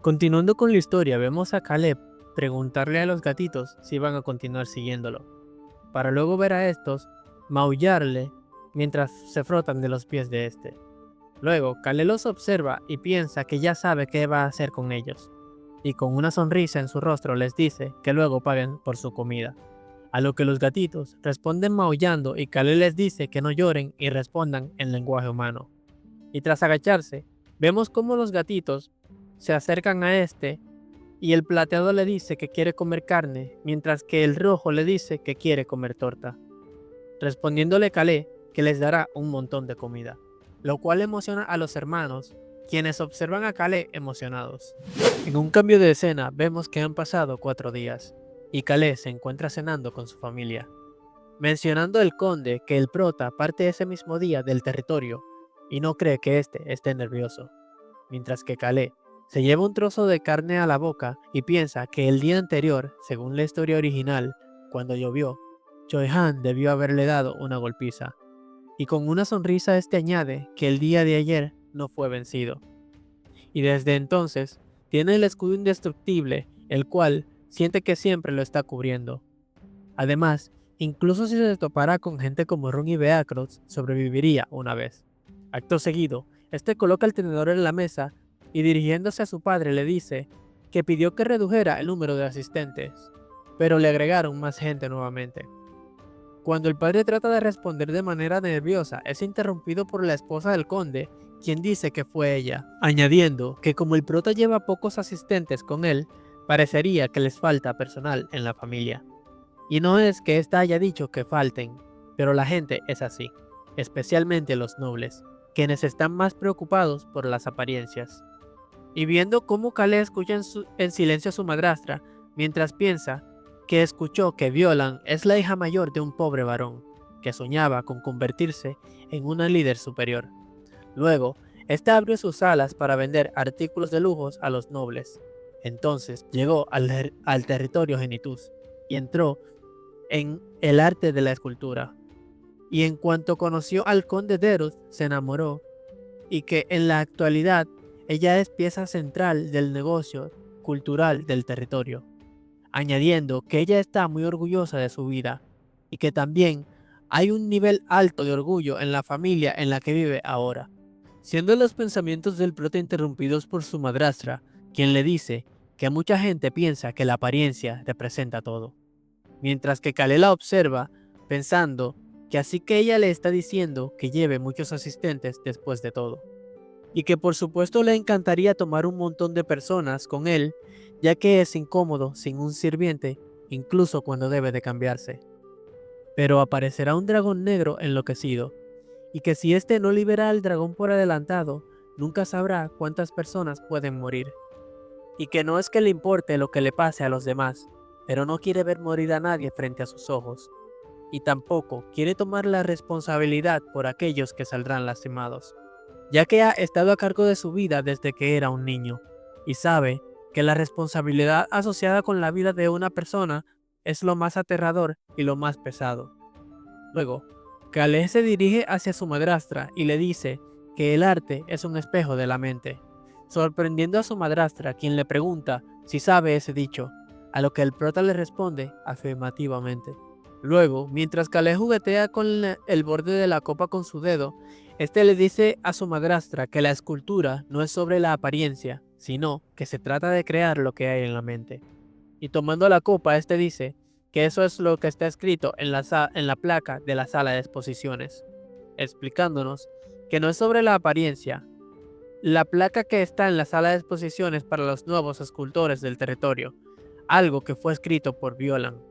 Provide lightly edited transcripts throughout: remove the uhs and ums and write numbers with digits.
Continuando con la historia, vemos a Caleb preguntarle a los gatitos si iban a continuar siguiéndolo, para luego ver a estos maullarle mientras se frotan de los pies de este. Luego, Caleb los observa y piensa que ya sabe qué va a hacer con ellos, y con una sonrisa en su rostro les dice que luego paguen por su comida. A lo que los gatitos responden maullando y Caleb les dice que no lloren y respondan en lenguaje humano. Y tras agacharse, vemos cómo los gatitos se acercan a este y el plateado le dice que quiere comer carne, mientras que el rojo le dice que quiere comer torta, respondiéndole Caleb que les dará un montón de comida, lo cual emociona a los hermanos, quienes observan a Caleb emocionados. En un cambio de escena vemos que han pasado 4 días, y Caleb se encuentra cenando con su familia, mencionando el conde que el prota parte ese mismo día del territorio y no cree que este esté nervioso, mientras que Caleb se lleva un trozo de carne a la boca y piensa que el día anterior, según la historia original, cuando llovió, Choi-Han debió haberle dado una golpiza, y con una sonrisa este añade que el día de ayer no fue vencido, y desde entonces tiene el escudo indestructible, el cual siente que siempre lo está cubriendo. Además, incluso si se topará con gente como Ron y Beacross, sobreviviría una vez. Acto seguido, este coloca el tenedor en la mesa y dirigiéndose a su padre le dice que pidió que redujera el número de asistentes, pero le agregaron más gente nuevamente. Cuando el padre trata de responder de manera nerviosa, es interrumpido por la esposa del conde, quien dice que fue ella, añadiendo que como el prota lleva pocos asistentes con él, parecería que les falta personal en la familia. Y no es que ésta haya dicho que falten, pero la gente es así, especialmente los nobles, quienes están más preocupados por las apariencias. Y viendo cómo Caleb escucha en silencio a su madrastra, mientras piensa que escuchó que Violan es la hija mayor de un pobre varón, que soñaba con convertirse en una líder superior. Luego, ésta abrió sus alas para vender artículos de lujos a los nobles. Entonces llegó al territorio Genitus y entró en el arte de la escultura. Y en cuanto conoció al conde Derus, se enamoró, y que en la actualidad ella es pieza central del negocio cultural del territorio, añadiendo que ella está muy orgullosa de su vida, y que también hay un nivel alto de orgullo en la familia en la que vive ahora. Siendo los pensamientos del prota interrumpidos por su madrastra, quien le dice que mucha gente piensa que la apariencia representa todo, mientras que Caleb la observa, pensando que así que ella le está diciendo que lleve muchos asistentes después de todo, y que por supuesto le encantaría tomar un montón de personas con él, ya que es incómodo sin un sirviente, incluso cuando debe de cambiarse. Pero aparecerá un dragón negro enloquecido, y que si este no libera al dragón por adelantado, nunca sabrá cuántas personas pueden morir. Y que no es que le importe lo que le pase a los demás, pero no quiere ver morir a nadie frente a sus ojos, y tampoco quiere tomar la responsabilidad por aquellos que saldrán lastimados, ya que ha estado a cargo de su vida desde que era un niño, y sabe que la responsabilidad asociada con la vida de una persona es lo más aterrador y lo más pesado. Luego, Caleb se dirige hacia su madrastra y le dice que el arte es un espejo de la mente, sorprendiendo a su madrastra, quien le pregunta si sabe ese dicho, a lo que el prota le responde afirmativamente. Luego, mientras Caleb juguetea con el borde de la copa con su dedo, este le dice a su madrastra que la escultura no es sobre la apariencia, sino que se trata de crear lo que hay en la mente. Y tomando la copa, este dice que eso es lo que está escrito en la placa de la sala de exposiciones, explicándonos que no es sobre la apariencia. La placa que está en la sala de exposiciones para los nuevos escultores del territorio, algo que fue escrito por Violan.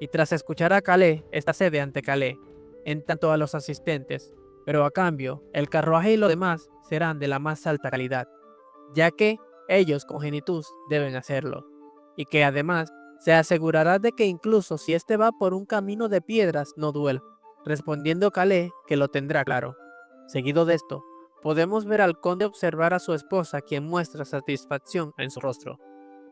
Y tras escuchar a Caleb, esta cede ante Caleb, en tanto a los asistentes, pero a cambio, el carruaje y lo demás serán de la más alta calidad, ya que ellos con Genitus deben hacerlo, y que además se asegurará de que incluso si este va por un camino de piedras no duela, respondiendo Caleb que lo tendrá claro. Seguido de esto, podemos ver al conde observar a su esposa, quien muestra satisfacción en su rostro.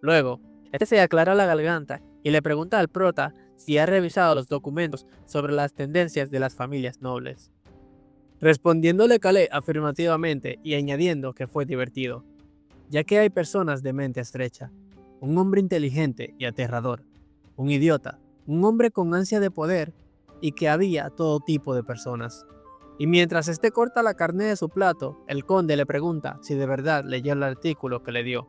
Luego, este se aclara la garganta y le pregunta al prota si ha revisado los documentos sobre las tendencias de las familias nobles, respondiéndole Caleb afirmativamente y añadiendo que fue divertido, ya que hay personas de mente estrecha, un hombre inteligente y aterrador, un idiota, un hombre con ansia de poder y que había todo tipo de personas. Y mientras este corta la carne de su plato, el conde le pregunta si de verdad leyó el artículo que le dio.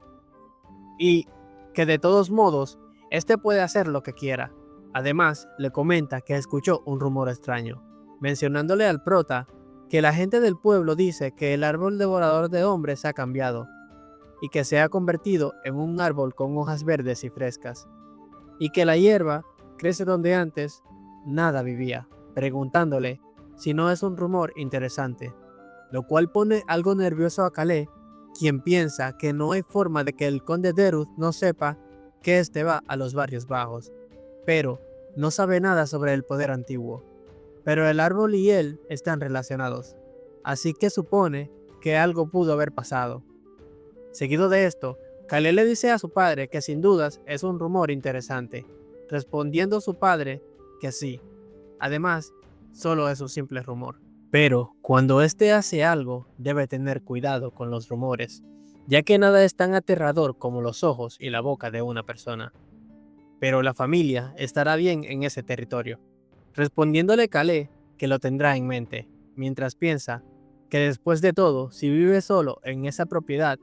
Y que de todos modos, este puede hacer lo que quiera. Además, le comenta que escuchó un rumor extraño, mencionándole al prota que la gente del pueblo dice que el árbol devorador de hombres ha cambiado y que se ha convertido en un árbol con hojas verdes y frescas, y que la hierba crece donde antes nada vivía, preguntándole si no es un rumor interesante, lo cual pone algo nervioso a Calais, quien piensa que no hay forma de que el conde Deruth no sepa que este va a los barrios bajos, pero no sabe nada sobre el poder antiguo. Pero el árbol y él están relacionados, así que supone que algo pudo haber pasado. Seguido de esto, Calais le dice a su padre que sin dudas es un rumor interesante, respondiendo su padre que sí. Además, solo es un simple rumor. Pero cuando éste hace algo, debe tener cuidado con los rumores, ya que nada es tan aterrador como los ojos y la boca de una persona. Pero la familia estará bien en ese territorio, respondiéndole Calais que lo tendrá en mente, mientras piensa que después de todo, si vive solo en esa propiedad,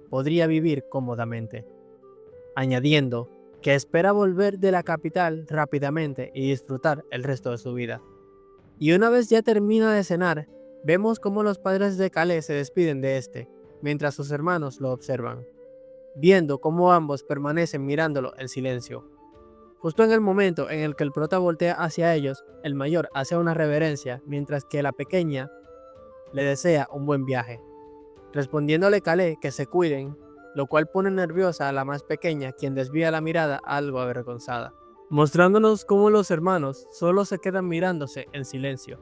podría vivir cómodamente, añadiendo que espera volver de la capital rápidamente y disfrutar el resto de su vida. Y una vez ya termina de cenar, vemos cómo los padres de Calais se despiden de este, mientras sus hermanos lo observan, viendo cómo ambos permanecen mirándolo en silencio. Justo en el momento en el que el prota voltea hacia ellos, el mayor hace una reverencia, mientras que la pequeña le desea un buen viaje, respondiéndole Calais que se cuiden, lo cual pone nerviosa a la más pequeña, quien desvía la mirada algo avergonzada, mostrándonos cómo los hermanos solo se quedan mirándose en silencio.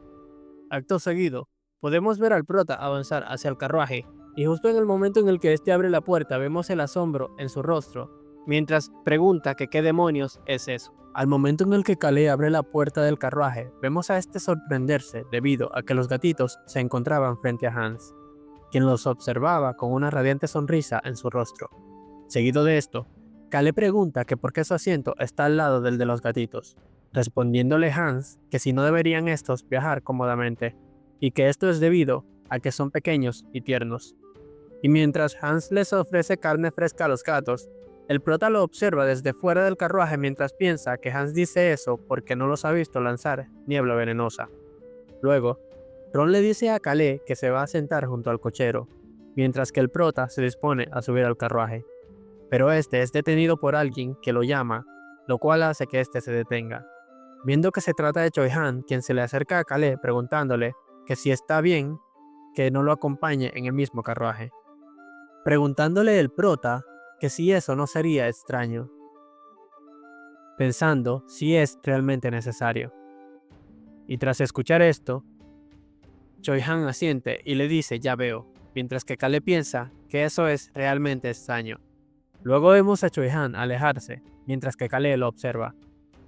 Acto seguido, podemos ver al prota avanzar hacia el carruaje, y justo en el momento en el que este abre la puerta vemos el asombro en su rostro, mientras pregunta que qué demonios es eso. Al momento en el que Calais abre la puerta del carruaje, vemos a este sorprenderse debido a que los gatitos se encontraban frente a Hans, quien los observaba con una radiante sonrisa en su rostro. Seguido de esto, Calais pregunta que por qué su asiento está al lado del de los gatitos, respondiéndole Hans que si no deberían estos viajar cómodamente, y que esto es debido a que son pequeños y tiernos. Y mientras Hans les ofrece carne fresca a los gatos, el prota lo observa desde fuera del carruaje mientras piensa que Hans dice eso porque no los ha visto lanzar niebla venenosa. Luego, Ron le dice a Calais que se va a sentar junto al cochero, mientras que el prota se dispone a subir al carruaje. Pero este es detenido por alguien que lo llama, lo cual hace que este se detenga. Viendo que se trata de Choi Han, quien se le acerca a Calais preguntándole que si está bien que no lo acompañe en el mismo carruaje, preguntándole el prota que si eso no sería extraño, pensando si es realmente necesario. Y tras escuchar esto, Choi Han asiente y le dice ya veo, mientras que Calais piensa que eso es realmente extraño. Luego vemos a Choi Han alejarse, mientras que Calais lo observa,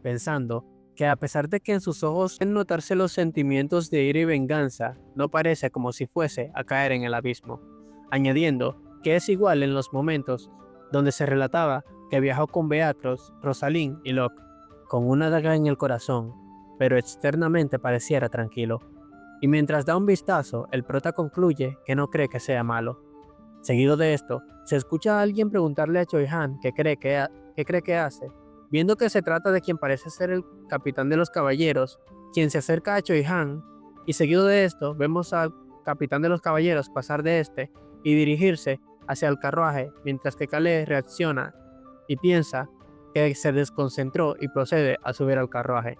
pensando que a pesar de que en sus ojos pueden notarse los sentimientos de ira y venganza, no parece como si fuese a caer en el abismo, añadiendo que es igual en los momentos donde se relataba que viajó con Beatrice, Rosalind y Locke, con una daga en el corazón, pero externamente pareciera tranquilo. Y mientras da un vistazo, el prota concluye que no cree que sea malo. Seguido de esto, se escucha a alguien preguntarle a Choi Han qué cree que hace. Viendo que se trata de quien parece ser el capitán de los caballeros, quien se acerca a Choi Han, y seguido de esto vemos al capitán de los caballeros pasar de este y dirigirse hacia el carruaje, mientras que Calais reacciona y piensa que se desconcentró y procede a subir al carruaje.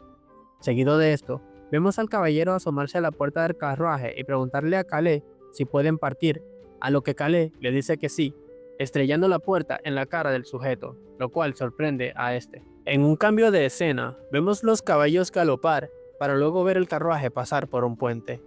Seguido de esto, vemos al caballero asomarse a la puerta del carruaje y preguntarle a Calais si pueden partir, a lo que Calais le dice que sí, estrellando la puerta en la cara del sujeto, lo cual sorprende a este. En un cambio de escena, vemos los caballos galopar para luego ver el carruaje pasar por un puente.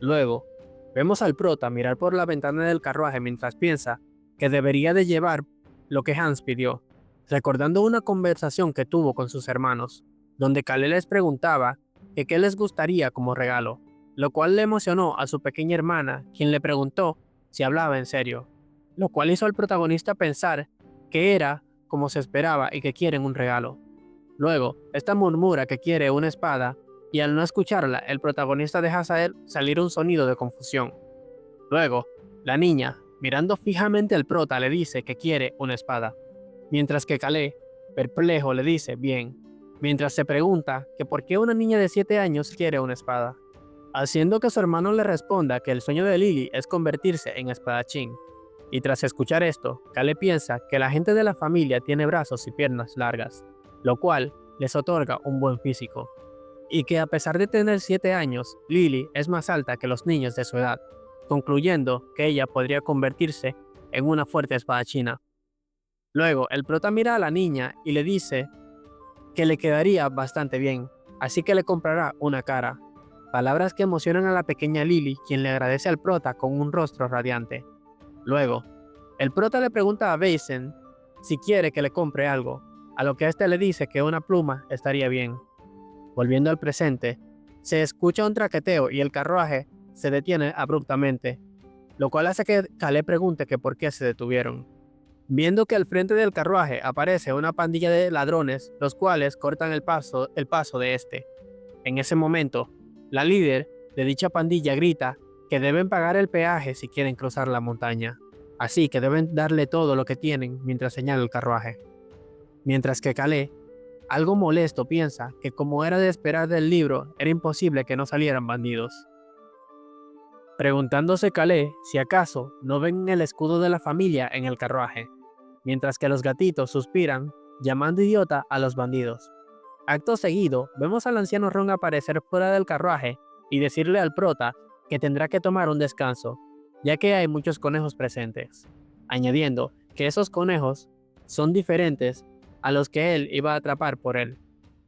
Luego, vemos al prota mirar por la ventana del carruaje mientras piensa que debería de llevar lo que Hans pidió, recordando una conversación que tuvo con sus hermanos, donde Calais les preguntaba que qué les gustaría como regalo, lo cual le emocionó a su pequeña hermana, quien le preguntó si hablaba en serio. lo cual hizo al protagonista pensar que era como se esperaba y que quieren un regalo. Luego, esta murmura que quiere una espada y al no escucharla, el protagonista deja salir un sonido de confusión. Luego, la niña, mirando fijamente al prota, le dice que quiere una espada, mientras que Calais, perplejo, le dice bien, mientras se pregunta que por qué una niña de 7 años quiere una espada, haciendo que su hermano le responda que el sueño de Lily es convertirse en espadachín. Y tras escuchar esto, Calais piensa que la gente de la familia tiene brazos y piernas largas, lo cual les otorga un buen físico, y que a pesar de tener 7 años, Lily es más alta que los niños de su edad, concluyendo que ella podría convertirse en una fuerte espadachina. Luego, el prota mira a la niña y le dice que le quedaría bastante bien, así que le comprará una cara. Palabras que emocionan a la pequeña Lily, quien le agradece al prota con un rostro radiante. Luego, el prota le pregunta a Basin si quiere que le compre algo, a lo que éste le dice que una pluma estaría bien. Volviendo al presente, se escucha un traqueteo y el carruaje se detiene abruptamente, lo cual hace que Calais pregunte que por qué se detuvieron. Viendo que al frente del carruaje aparece una pandilla de ladrones, los cuales cortan el paso de este. En ese momento, la líder de dicha pandilla grita que deben pagar el peaje si quieren cruzar la montaña, así que deben darle todo lo que tienen mientras señala el carruaje. Mientras que Calais, algo molesto, piensa que como era de esperar del libro, era imposible que no salieran bandidos. Preguntándose Calais si acaso no ven el escudo de la familia en el carruaje, mientras que los gatitos suspiran, llamando idiota a los bandidos. Acto seguido, vemos al anciano Ron aparecer fuera del carruaje y decirle al prota que tendrá que tomar un descanso, ya que hay muchos conejos presentes, añadiendo que esos conejos son diferentes a los que él iba a atrapar por él.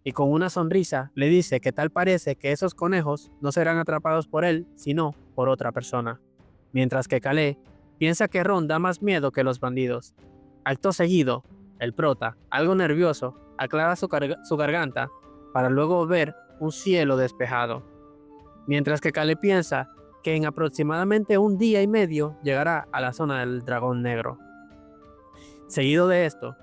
Y con una sonrisa le dice que tal parece que esos conejos no serán atrapados por él, sino por otra persona. Mientras que Calais piensa que Ron da más miedo que los bandidos. Acto seguido, el prota, algo nervioso, aclara su garganta para luego ver un cielo despejado. Mientras que Calais piensa que en aproximadamente un día y medio llegará a la zona del dragón negro. Seguido de esto,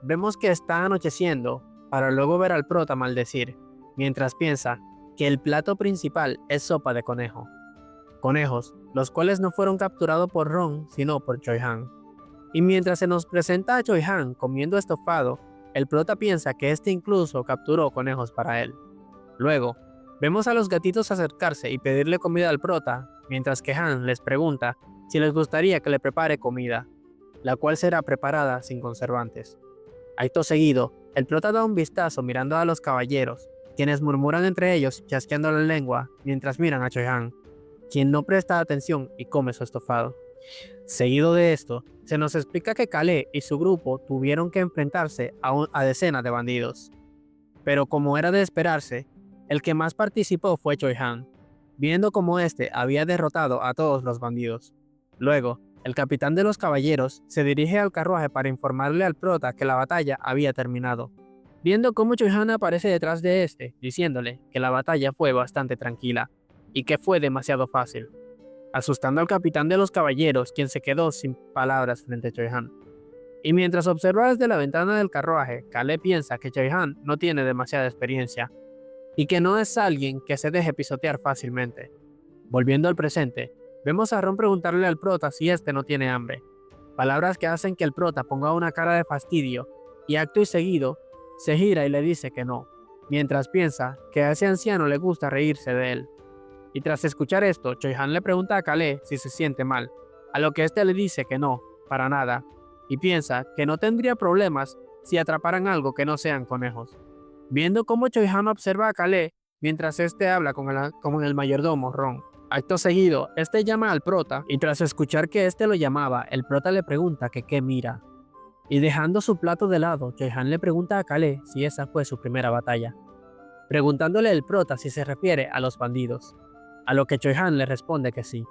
vemos que está anocheciendo para luego ver al prota maldecir, mientras piensa que el plato principal es sopa de conejo. Conejos, los cuales no fueron capturados por Ron, sino por Choi Han. Y mientras se nos presenta a Choi Han comiendo estofado, el prota piensa que este incluso capturó conejos para él. Luego, vemos a los gatitos acercarse y pedirle comida al prota, mientras que Han les pregunta si les gustaría que le prepare comida, la cual será preparada sin conservantes. Acto seguido, el prota da un vistazo mirando a los caballeros, quienes murmuran entre ellos chasqueando la lengua mientras miran a Choi Han, quien no presta atención y come su estofado. Seguido de esto, se nos explica que Calais y su grupo tuvieron que enfrentarse a decenas de bandidos. Pero como era de esperarse, el que más participó fue Choi Han, viendo cómo este había derrotado a todos los bandidos. Luego, el capitán de los caballeros se dirige al carruaje para informarle al prota que la batalla había terminado, viendo cómo Choi Han aparece detrás de este, diciéndole que la batalla fue bastante tranquila y que fue demasiado fácil, asustando al capitán de los caballeros, quien se quedó sin palabras frente a Choi Han. Y mientras observa desde la ventana del carruaje, Calais piensa que Choi Han no tiene demasiada experiencia y que no es alguien que se deje pisotear fácilmente. Volviendo al presente, vemos a Ron preguntarle al prota si este no tiene hambre, palabras que hacen que el prota ponga una cara de fastidio y acto y seguido se gira y le dice que no, mientras piensa que a ese anciano le gusta reírse de él. Y tras escuchar esto, Choi Han le pregunta a Calais si se siente mal, a lo que este le dice que no, para nada, y piensa que no tendría problemas si atraparan algo que no sean conejos. Viendo cómo Choi Han observa a Calais mientras este habla con el mayordomo Ron. Acto seguido, este llama al prota y tras escuchar que este lo llamaba, el prota le pregunta que qué mira. Y dejando su plato de lado, Choi Han le pregunta a Calais si esa fue su primera batalla, preguntándole el prota si se refiere a los bandidos, a lo que Choi Han le responde que sí.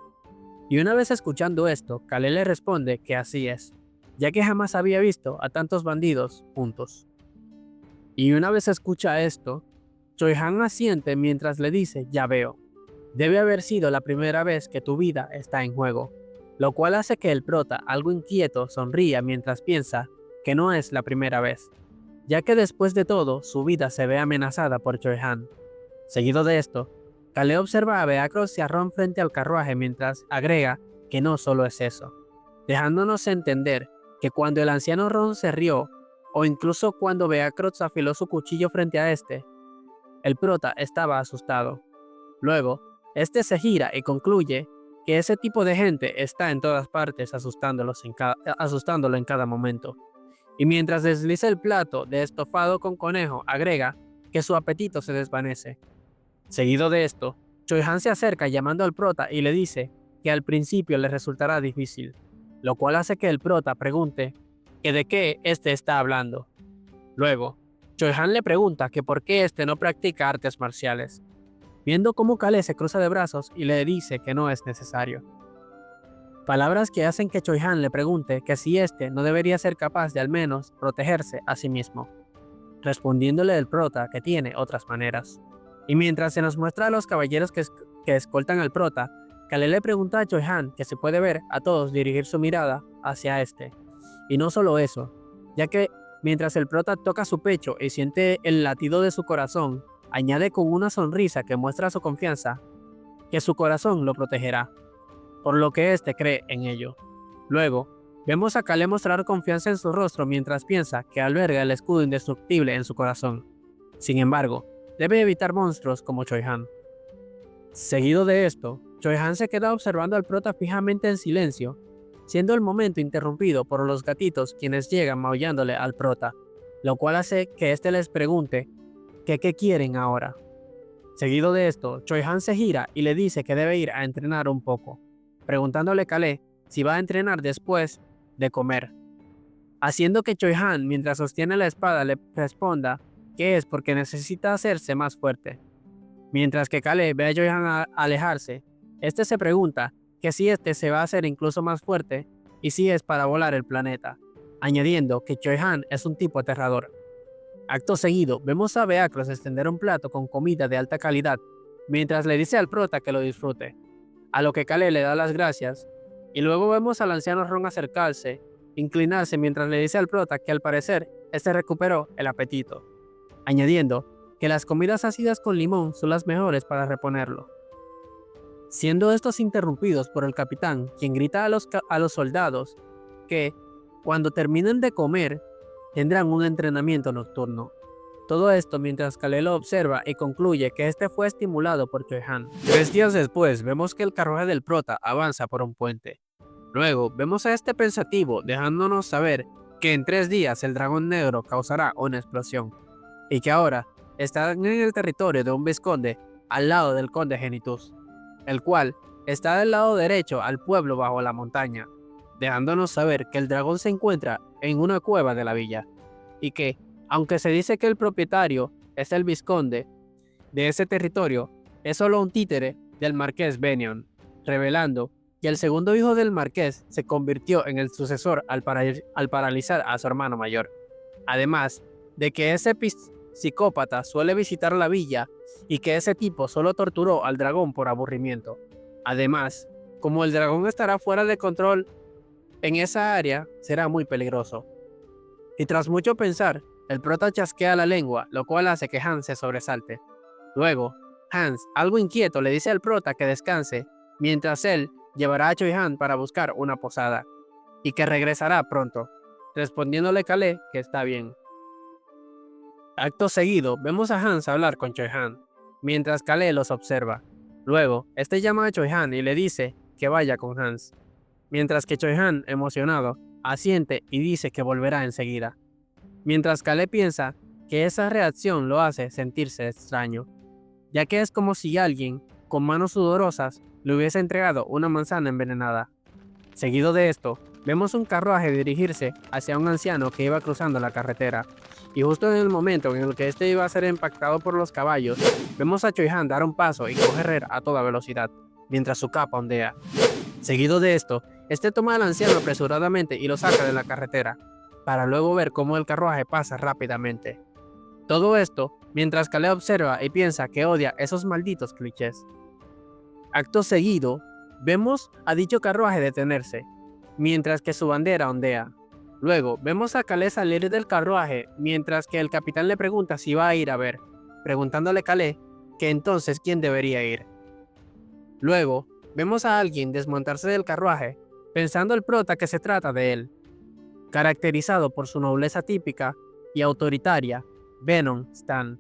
Y una vez escuchando esto, Calais le responde que así es, ya que jamás había visto a tantos bandidos juntos. Y una vez escucha esto, Choi Han asiente mientras le dice ya veo. Debe haber sido la primera vez que tu vida está en juego, lo cual hace que el prota, algo inquieto, sonría mientras piensa que no es la primera vez, ya que después de todo su vida se ve amenazada por Choi-Han. Seguido de esto, Kale observa a Beacross y a Ron frente al carruaje mientras agrega que no solo es eso, dejándonos entender que cuando el anciano Ron se rió, o incluso cuando Beacross afiló su cuchillo frente a este, el prota estaba asustado. Luego, este se gira y concluye que ese tipo de gente está en todas partes asustándolo en cada momento. Y mientras desliza el plato de estofado con conejo, agrega que su apetito se desvanece. Seguido de esto, Choi-Han se acerca llamando al prota y le dice que al principio le resultará difícil, lo cual hace que el prota pregunte que de qué este está hablando. Luego, Choi-Han le pregunta que por qué este no practica artes marciales, viendo cómo Kale se cruza de brazos y le dice que no es necesario. Palabras que hacen que Choi-Han le pregunte que si este no debería ser capaz de al menos protegerse a sí mismo, respondiéndole el prota que tiene otras maneras. Y mientras se nos muestra a los caballeros que escoltan al prota, Kale le pregunta a Choi-Han que se puede ver a todos dirigir su mirada hacia este. Y no solo eso, ya que mientras el prota toca su pecho y siente el latido de su corazón, añade con una sonrisa que muestra su confianza que su corazón lo protegerá, por lo que éste cree en ello. Luego, vemos a Kale mostrar confianza en su rostro mientras piensa que alberga el escudo indestructible en su corazón. Sin embargo, debe evitar monstruos como Choi-Han. Seguido de esto, Choi-Han se queda observando al prota fijamente en silencio, siendo el momento interrumpido por los gatitos quienes llegan maullándole al prota, lo cual hace que éste les pregunte que qué quieren ahora. Seguido de esto, Choi-Han se gira y le dice que debe ir a entrenar un poco, preguntándole a Kale si va a entrenar después de comer, haciendo que Choi-Han, mientras sostiene la espada, le responda que es porque necesita hacerse más fuerte. Mientras que Kale ve a Choi-Han alejarse, este se pregunta que si este se va a hacer incluso más fuerte y si es para volar el planeta, añadiendo que Choi-Han es un tipo aterrador. Acto seguido, vemos a Beacross extender un plato con comida de alta calidad, mientras le dice al prota que lo disfrute, a lo que Kale le da las gracias, y luego vemos al anciano Ron acercarse, inclinarse mientras le dice al prota que al parecer este recuperó el apetito, añadiendo que las comidas ácidas con limón son las mejores para reponerlo. Siendo estos interrumpidos por el capitán, quien grita a los soldados que, cuando terminen de comer, tendrán un entrenamiento nocturno. Todo esto mientras Kale lo observa y concluye que este fue estimulado por Choi-Han. 3 días después, vemos que el carruaje del prota avanza por un puente. Luego, vemos a este pensativo dejándonos saber que en 3 días el dragón negro causará una explosión, y que ahora están en el territorio de un vizconde al lado del conde Genitus, el cual está del lado derecho al pueblo bajo la montaña, dejándonos saber que el dragón se encuentra en una cueva de la villa, y que, aunque se dice que el propietario es el vizconde de ese territorio, es solo un títere del marqués Benion, revelando que el segundo hijo del marqués se convirtió en el sucesor al paralizar a su hermano mayor. Además de que ese psicópata suele visitar la villa y que ese tipo solo torturó al dragón por aburrimiento. Además, como el dragón estará fuera de control en esa área, será muy peligroso. Y tras mucho pensar, el prota chasquea la lengua, lo cual hace que Hans se sobresalte. Luego, Hans, algo inquieto, le dice al prota que descanse, mientras él llevará a Choi-Han para buscar una posada, y que regresará pronto, respondiéndole Kale que está bien. Acto seguido, vemos a Hans hablar con Choi-Han, mientras Kale los observa. Luego, este llama a Choi-Han y le dice que vaya con Hans, mientras que Choi-Han, emocionado, asiente y dice que volverá enseguida. Mientras Kale piensa que esa reacción lo hace sentirse extraño, ya que es como si alguien, con manos sudorosas, le hubiese entregado una manzana envenenada. Seguido de esto, vemos un carruaje dirigirse hacia un anciano que iba cruzando la carretera, y justo en el momento en el que este iba a ser impactado por los caballos, vemos a Choi-Han dar un paso y correr a toda velocidad, mientras su capa ondea. Seguido de esto, este toma al anciano apresuradamente y lo saca de la carretera, para luego ver cómo el carruaje pasa rápidamente. Todo esto mientras Kale observa y piensa que odia esos malditos clichés. Acto seguido, Vemos a dicho carruaje detenerse, mientras que su bandera ondea. Luego, vemos a Calais salir del carruaje, mientras que el capitán le pregunta si va a ir a ver, preguntándole a Calais que entonces quién debería ir. Luego, vemos a alguien desmontarse del carruaje, pensando el prota que se trata de él. Caracterizado por su nobleza típica y autoritaria, Venom Stan